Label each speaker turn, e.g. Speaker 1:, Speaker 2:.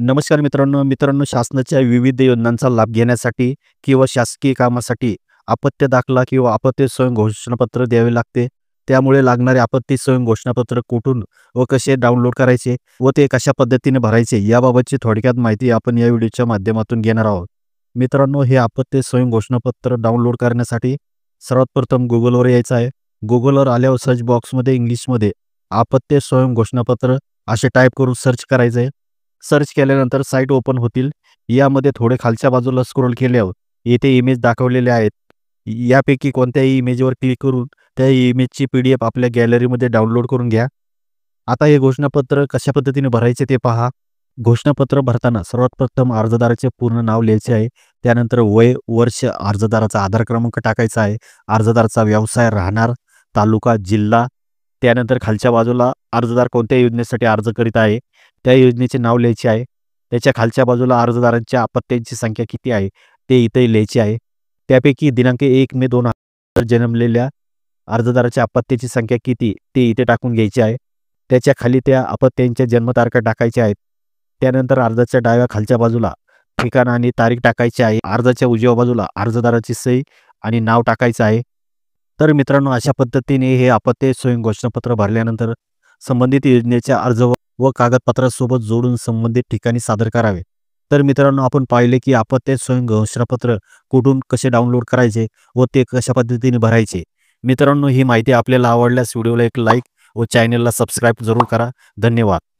Speaker 1: नमस्कार मित्रांनो, शासनाच्या विविध योजनांचा लाभ घेण्यासाठी किंवा शासकीय कामासाठी आपत्ती दाखला किंवा आपत्ती स्वयं घोषणापत्र द्यावे लागते. त्यामुळे लागणारे आपत्ती स्वयं घोषणापत्र कुठून व कसे डाउनलोड करायचे व ते कशा पद्धतीने भरायचे याबाबतची थोडक्यात माहिती आपण या व्हिडिओच्या माध्यमातून घेणार आहोत. मित्रांनो, हे आपत्ती स्वयं घोषणापत्र डाउनलोड करण्यासाठी सर्वात प्रथम Googleवर यायचं आहे. Googleवर आल्यावर सर्च बॉक्समध्ये इंग्लिशमध्ये आपत्ती स्वयं घोषणापत्र असे टाईप करून सर्च करायचं आहे. सर्च केल्यानंतर साईट ओपन होतील. यामध्ये थोडे खालच्या बाजूला स्क्रोल केल्यावर येथे इमेज दाखवलेले आहेत. यापैकी कोणत्याही इमेजवर क्लिक करून त्या इमेजची PDF आपल्या गॅलरीमध्ये डाउनलोड करून घ्या. आता हे घोषणापत्र कशा पद्धतीने भरायचे ते पहा. घोषणापत्र भरताना सर्वात प्रथम अर्जदाराचे पूर्ण नाव लिहायचे आहे. त्यानंतर वय, वर्ष, अर्जदाराचा आधार क्रमांक टाकायचा आहे, अर्जदाराचा व्यवसाय, राहणार, तालुका, जिल्हा. त्यानंतर खालच्या बाजूला अर्जदार कोणत्या योजनेसाठी अर्ज करीत आहे त्या योजनेचे नाव लिहायचे आहे. त्याच्या खालच्या बाजूला अर्जदारांच्या आपत्त्यांची संख्या किती आहे ते इथे लिहायचे आहे. त्यापैकी दिनांक 1 मे 2000 जन्मलेल्या अर्जदाराच्या आपत्त्याची संख्या किती ते इथे टाकून घ्यायची आहे. त्याच्या खाली त्या आपत्त्यांच्या जन्मतारखा टाकायच्या आहेत. त्यानंतर अर्जाच्या डाव्या खालच्या बाजूला ठिकाण आणि तारीख टाकायची आहे. अर्जाच्या उजव्या बाजूला अर्जदाराची सही आणि नाव टाकायचं आहे. तर मित्रांनो, अशा पद्धतीने हे आपत्ती स्वयं घोषणापत्र भरल्यानंतर संबंधित योजनेच्या अर्ज व कागदपत्रासोबत जोडून संबंधित ठिकाणी सादर करावे. तर मित्रांनो, आपण पाहिले की आपत्ती स्वयं घोषणापत्र कुठून कसे डाउनलोड करायचे व ते कशा पद्धतीने भरायचे. मित्रांनो, ही माहिती आपल्याला आवडल्यास व्हिडिओला एक लाईक व चॅनलला सबस्क्राईब जरूर करा. धन्यवाद.